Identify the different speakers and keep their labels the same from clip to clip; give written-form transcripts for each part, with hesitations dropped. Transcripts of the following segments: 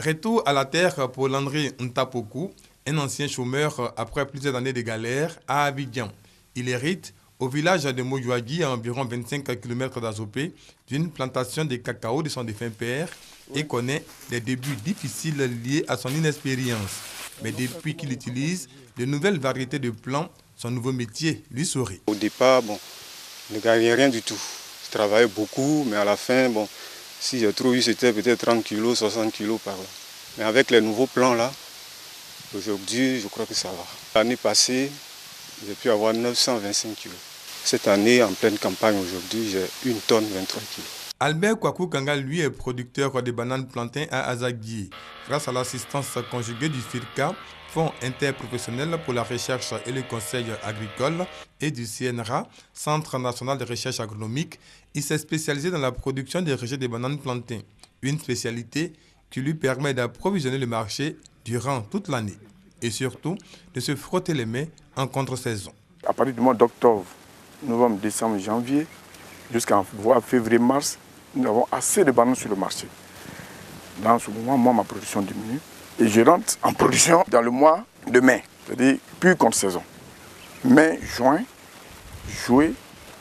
Speaker 1: Retour à la terre pour Landry Ntapoku, un ancien chômeur après plusieurs années de galère à Abidjan. Il hérite au village de Moyouagui, à environ 25 km d'Azopé, d'une plantation de cacao de son défunt père et connaît des débuts difficiles liés à son inexpérience. Mais depuis qu'il utilise de nouvelles variétés de plants, son nouveau métier lui sourit.
Speaker 2: Au départ, je ne gagnais rien du tout. Je travaillais beaucoup, mais à la fin, si j'ai trop eu, c'était peut-être 30 kg, 60 kg par là. Mais avec les nouveaux plans là, aujourd'hui, je crois que ça va. L'année passée, j'ai pu avoir 925 kg. Cette année, en pleine campagne aujourd'hui, j'ai 1 tonne 23 kg.
Speaker 1: Albert Kwaku Kanga, lui, est producteur de bananes plantains à Azagui. Grâce à l'assistance conjuguée du FIRCA, Fonds interprofessionnel pour la recherche et le conseil agricole, et du CNRA, Centre national de recherche agronomique, il s'est spécialisé dans la production des rejets de bananes plantains, une spécialité qui lui permet d'approvisionner le marché durant toute l'année et surtout de se frotter les mains en contre-saison.
Speaker 3: À partir du mois d'octobre, novembre, décembre, janvier, jusqu'en février-mars, nous avons assez de bananes sur le marché. Dans ce moment, moi, ma production diminue. Et je rentre en production dans le mois de mai, c'est-à-dire plus contre-saison. Mai, juin, juillet,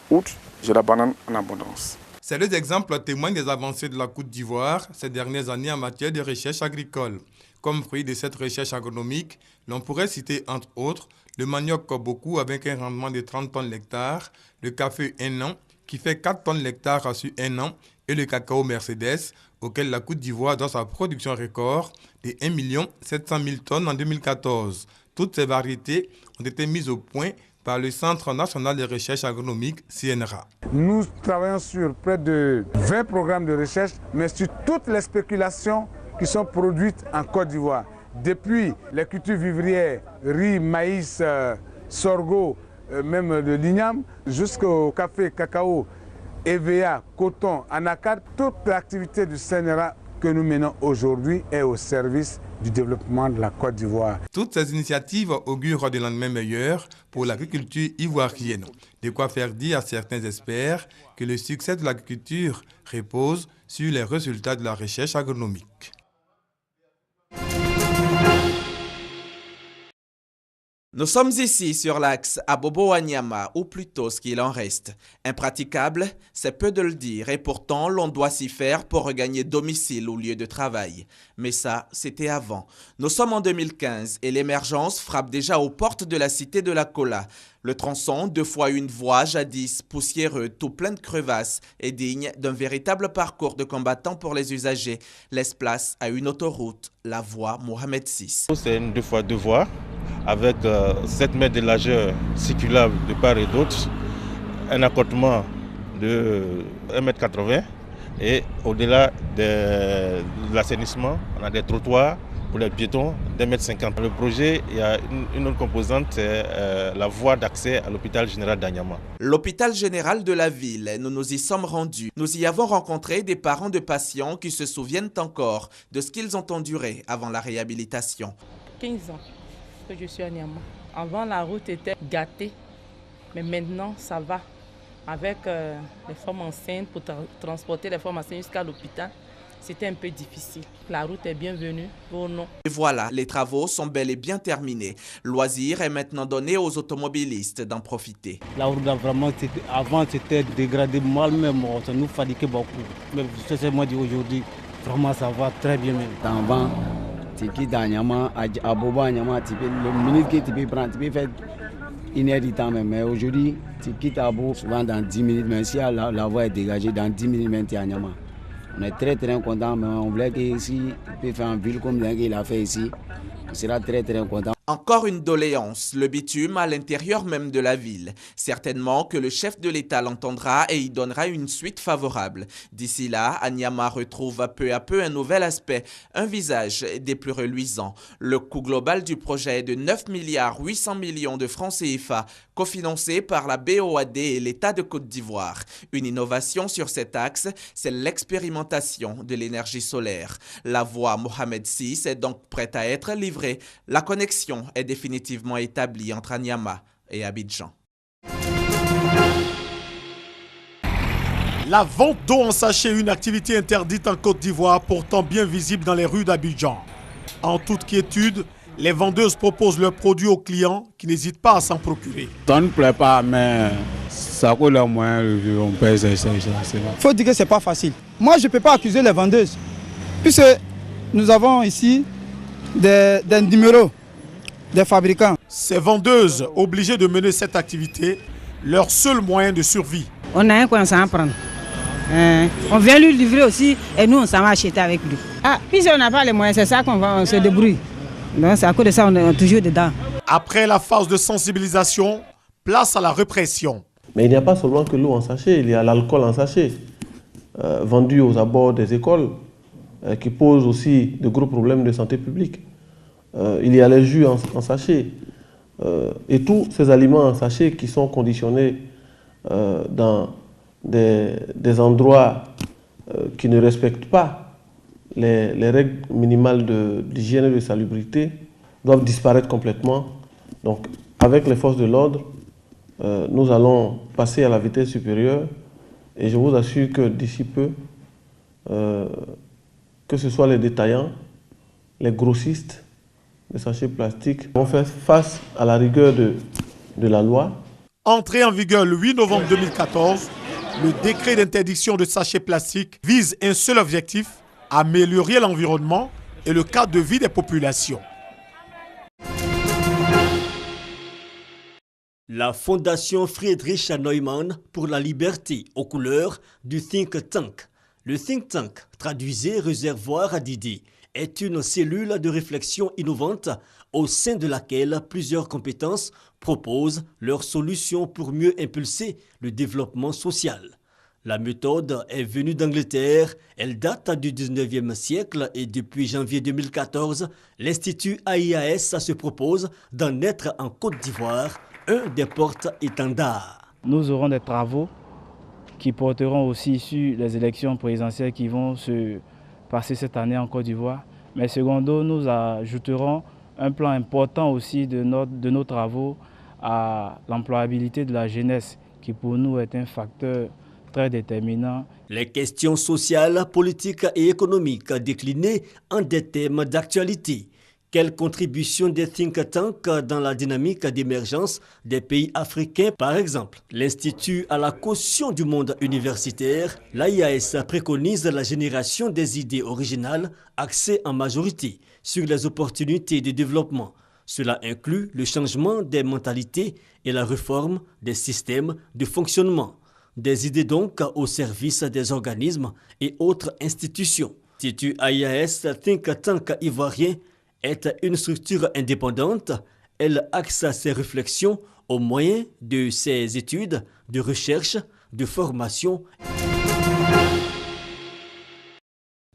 Speaker 3: août, j'ai la banane en abondance.
Speaker 1: Ces deux exemples témoignent des avancées de la Côte d'Ivoire ces dernières années en matière de recherche agricole. Comme fruit de cette recherche agronomique, l'on pourrait citer entre autres le manioc Koboku avec un rendement de 30 tonnes l'hectare, le café 1 an qui fait 4 tonnes l'hectare sur 1 an et le cacao Mercedes auquel la Côte d'Ivoire doit sa production record de 1 700 000 tonnes en 2014. Toutes ces variétés ont été mises au point par le Centre national de recherche agronomique CNRA.
Speaker 4: Nous travaillons sur près de 20 programmes de recherche, mais sur toutes les spéculations qui sont produites en Côte d'Ivoire. Depuis les cultures vivrières, riz, maïs, sorgho, même de l'igname, jusqu'au café, cacao, EVA, coton, anacarde, toute l'activité du CNRA que nous menons aujourd'hui est au service du développement de la Côte d'Ivoire.
Speaker 1: Toutes ces initiatives augurent des lendemains meilleurs pour l'agriculture ivoirienne. De quoi faire dire à certains experts que le succès de l'agriculture repose sur les résultats de la recherche agronomique.
Speaker 5: Nous sommes ici sur l'axe Abobo-Wanyama, ou plutôt ce qu'il en reste. Impraticable, c'est peu de le dire, et pourtant l'on doit s'y faire pour regagner domicile au lieu de travail. Mais ça, c'était avant. Nous sommes en 2015 et l'émergence frappe déjà aux portes de la cité de la Kola. Le tronçon, 2 fois une voie, jadis poussiéreux, tout plein de crevasses, est digne d'un véritable parcours de combattant pour les usagers, laisse place à une autoroute, la voie Mohamed VI.
Speaker 6: C'est une 2 fois 2 voies avec 7 mètres de largeur circulable de part et d'autre, un accotement de 1,80 m et au-delà de l'assainissement, on a des trottoirs pour les piétons d'1,50 m. Le projet, il y a une autre composante, c'est la voie d'accès à l'hôpital général d'Anyama.
Speaker 5: L'hôpital général de la ville, nous nous y sommes rendus. Nous y avons rencontré des parents de patients qui se souviennent encore de ce qu'ils ont enduré avant la réhabilitation.
Speaker 7: 15 ans que je suis à Nyama. Avant, la route était gâtée, mais maintenant, ça va. Avec les femmes enceintes, pour transporter les femmes enceintes jusqu'à l'hôpital, c'était un peu difficile. La route est bienvenue, oh non.
Speaker 5: Et voilà, les travaux sont bel et bien terminés. Loisir est maintenant donné aux automobilistes d'en profiter.
Speaker 8: La route, vraiment, avant, c'était dégradé mal même, ça nous fatiguait beaucoup. Mais c'est moi d'aujourd'hui, vraiment, ça va très bien même.
Speaker 9: Avant, tu quittes à Nyama, à Bobo, à Nyama, le minute que tu peux prendre, tu peux faire 1 heure de temps même. Mais aujourd'hui, tu quittes à Bobo, souvent dans 10 minutes, même si la voie est dégagée, dans 10 minutes, même tu es à Nyama. On est très contents, mais on voulait qu'ici, il peut faire une ville comme il a fait ici. On sera très content.
Speaker 5: Encore une doléance, le bitume à l'intérieur même de la ville. Certainement que le chef de l'État l'entendra et y donnera une suite favorable. D'ici là, Anyama retrouve peu à peu un nouvel aspect, un visage des plus reluisants. Le coût global du projet est de 9,8 milliards de francs CFA, cofinancé par la BOAD et l'État de Côte d'Ivoire. Une innovation sur cet axe, c'est l'expérimentation de l'énergie solaire. La voie Mohamed VI est donc prête à être livrée. La connexion est définitivement établie entre Anyama et Abidjan.
Speaker 10: La vente d'eau en sachet, une activité interdite en Côte d'Ivoire, pourtant bien visible dans les rues d'Abidjan. En toute quiétude, les vendeuses proposent leurs produits aux clients qui n'hésitent pas à s'en procurer.
Speaker 11: Ça ne plaît pas, mais ça coûte le moyen, on paye ça. Il
Speaker 12: faut dire que ce n'est pas facile. Moi, je ne peux pas accuser les vendeuses, puisque nous avons ici des numéros des fabricants.
Speaker 10: Ces vendeuses, obligées de mener cette activité, leur seul moyen de survie.
Speaker 13: On a un coin à prendre. On vient lui livrer aussi et nous on s'en va acheter avec lui. Puis on n'a pas les moyens, c'est ça qu'on se débrouille. Donc c'est à cause de ça on est toujours dedans.
Speaker 10: Après la phase de sensibilisation, place à la répression.
Speaker 14: Mais il n'y a pas seulement que l'eau en sachet, il y a l'alcool en sachet, vendu aux abords des écoles, qui pose aussi de gros problèmes de santé publique. Il y a les jus en sachet et tous ces aliments en sachet qui sont conditionnés dans des endroits qui ne respectent pas les règles minimales d'hygiène et de salubrité doivent disparaître complètement. Donc avec les forces de l'ordre, nous allons passer à la vitesse supérieure et je vous assure que d'ici peu, que ce soit les détaillants, les grossistes, les sachets plastiques vont faire face à la rigueur de la loi.
Speaker 10: Entré en vigueur le 8 novembre 2014, le décret d'interdiction de sachets plastiques vise un seul objectif, améliorer l'environnement et le cadre de vie des populations.
Speaker 15: La Fondation Friedrich Neumann pour la liberté aux couleurs du Think Tank. Le Think Tank, traduisé réservoir d'idées, est une cellule de réflexion innovante au sein de laquelle plusieurs compétences proposent leurs solutions pour mieux impulser le développement social. La méthode est venue d'Angleterre, elle date du 19e siècle et depuis janvier 2014, l'Institut AIAS se propose d'en être en Côte d'Ivoire un des porte-étendards.
Speaker 8: Nous aurons des travaux qui porteront aussi sur les élections présidentielles qui vont se passer cette année en Côte d'Ivoire. Mais secondo, nous ajouterons un plan important aussi de nos travaux à l'employabilité de la jeunesse, qui pour nous est un facteur très déterminant.
Speaker 15: Les questions sociales, politiques et économiques déclinées en des thèmes d'actualité. Quelle contribution des think tanks dans la dynamique d'émergence des pays africains, par exemple? L'Institut à la caution du monde universitaire, l'AIAS préconise la génération des idées originales axées en majorité sur les opportunités de développement. Cela inclut le changement des mentalités et la réforme des systèmes de fonctionnement. Des idées donc au service des organismes et autres institutions. L'Institut AIAS Think Tank ivoirien est une structure indépendante. Elle axe ses réflexions au moyen de ses études, de recherche, de formation.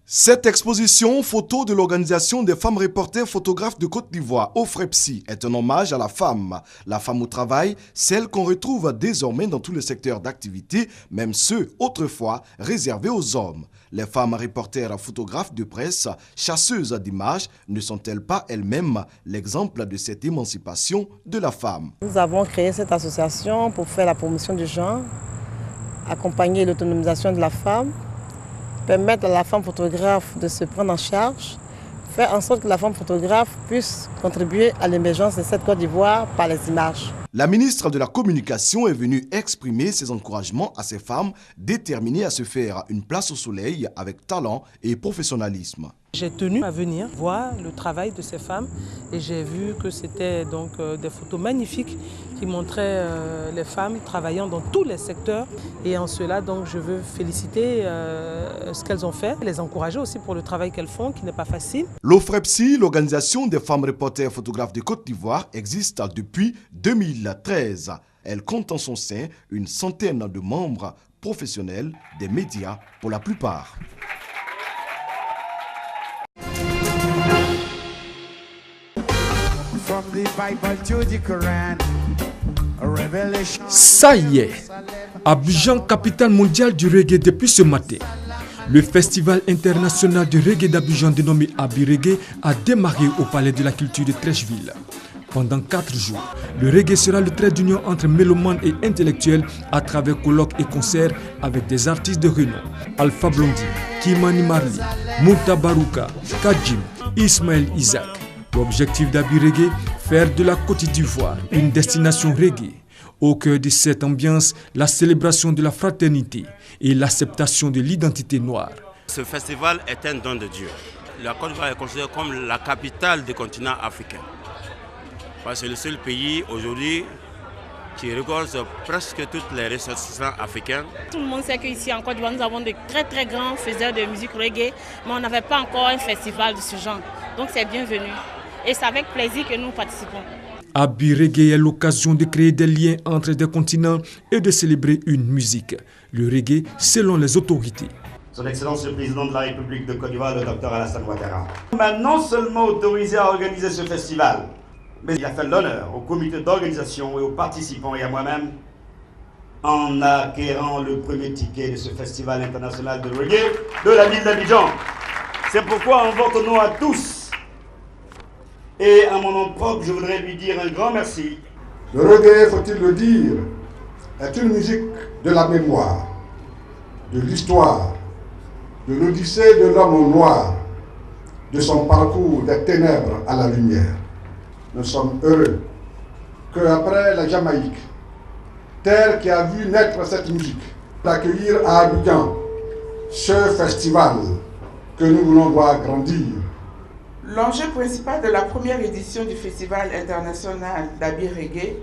Speaker 16: Cette exposition photo de l'Organisation des femmes reporters photographes de Côte d'Ivoire, OFREPSI, est un hommage à la femme au travail, celle qu'on retrouve désormais dans tous les secteurs d'activité, même ceux autrefois réservés aux hommes. Les femmes reporters photographes de presse, chasseuses d'images, ne sont-elles pas elles-mêmes l'exemple de cette émancipation de la femme?
Speaker 17: Nous avons créé cette association pour faire la promotion du genre, accompagner l'autonomisation de la femme, permettre à la femme photographe de se prendre en charge, faire en sorte que la femme photographe puisse contribuer à l'émergence de cette Côte d'Ivoire par les images.
Speaker 16: La ministre de la Communication est venue exprimer ses encouragements à ces femmes déterminées à se faire une place au soleil avec talent et professionnalisme.
Speaker 18: J'ai tenu à venir voir le travail de ces femmes et j'ai vu que c'était donc des photos magnifiques qui montraient les femmes travaillant dans tous les secteurs. Et en cela, donc, je veux féliciter ce qu'elles ont fait, les encourager aussi pour le travail qu'elles font, qui n'est pas facile.
Speaker 16: L'OFREPSI, l'Organisation des femmes reporters photographes de Côte d'Ivoire, existe depuis 2013. Elle compte en son sein une centaine de membres professionnels des médias pour la plupart.
Speaker 19: Ça y est, Abidjan, capitale mondiale du reggae depuis ce matin. Le festival international du reggae d'Abidjan dénommé Abi Reggae a démarré au palais de la culture de Trècheville. pendant 4 jours. Le reggae sera le trait d'union entre mélomanes et intellectuels à travers colloques et concerts avec des artistes de renom. Alpha Blondy, Kimani Marley, Murta Baruka, Kajim, Ismaël Isaac. L'objectif d'Abi Reggae, faire de la Côte d'Ivoire une destination reggae. Au cœur de cette ambiance, la célébration de la fraternité et l'acceptation de l'identité noire.
Speaker 20: Ce festival est un don de Dieu. La Côte d'Ivoire est considérée comme la capitale du continent africain. C'est le seul pays aujourd'hui qui regorge presque toutes les ressortissants africains.
Speaker 21: Tout le monde sait qu'ici en Côte d'Ivoire, nous avons de très grands faiseurs de musique reggae, mais on n'avait pas encore un festival de ce genre. Donc c'est bienvenu. Et c'est avec plaisir que nous participons.
Speaker 19: Abi Reggae est l'occasion de créer des liens entre des continents et de célébrer une musique. Le reggae selon les autorités.
Speaker 22: Son Excellence le Président de la République de Côte d'Ivoire, le Dr Alassane Ouattara, m'a non seulement autorisé à organiser ce festival, mais il a fait l'honneur au comité d'organisation et aux participants et à moi-même en acquérant le premier ticket de ce festival international de reggae de la ville d'Abidjan. C'est pourquoi en votre nom à tous, et à mon nom propre, je voudrais lui dire un grand merci.
Speaker 23: Le reggae, faut-il le dire, est une musique de la mémoire, de l'histoire, de l'odyssée de l'homme au noir, de son parcours des ténèbres à la lumière. Nous sommes heureux qu'après la Jamaïque, terre qui a vu naître cette musique, d'accueillir à Abidjan ce festival que nous voulons voir grandir.
Speaker 24: L'enjeu principal de la première édition du Festival international d'Abi Reggae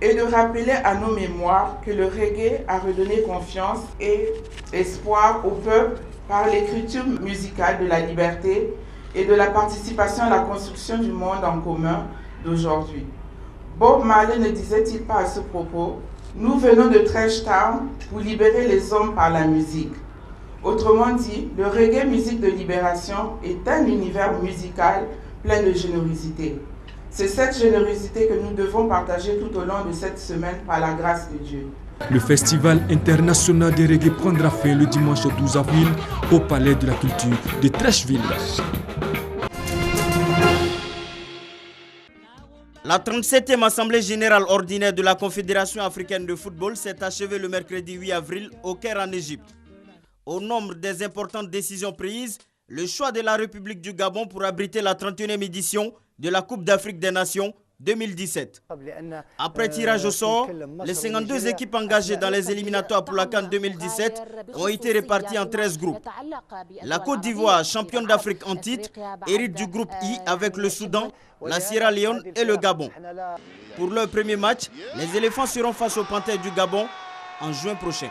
Speaker 24: est de rappeler à nos mémoires que le reggae a redonné confiance et espoir au peuple par l'écriture musicale de la liberté et de la participation à la construction du monde en commun d'aujourd'hui. Bob Marley ne disait-il pas à ce propos « Nous venons de Trench Town pour libérer les hommes par la musique ». Autrement dit, le reggae musique de libération est un univers musical plein de générosité. C'est cette générosité que nous devons partager tout au long de cette semaine par la grâce de Dieu.
Speaker 19: Le Festival international de reggae prendra fin le dimanche 12 avril au Palais de la Culture de Trècheville.
Speaker 25: La 37e Assemblée générale ordinaire de la Confédération africaine de football s'est achevée le mercredi 8 avril au Caire en Égypte. Au nombre des importantes décisions prises, le choix de la République du Gabon pour abriter la 31e édition de la Coupe d'Afrique des Nations 2017. Après tirage au sort, les 52 équipes engagées dans les éliminatoires pour la CAN 2017 ont été réparties en 13 groupes. La Côte d'Ivoire, championne d'Afrique en titre, hérite du groupe I avec le Soudan, la Sierra Leone et le Gabon. Pour leur premier match, les éléphants seront face aux Panthères du Gabon en juin prochain.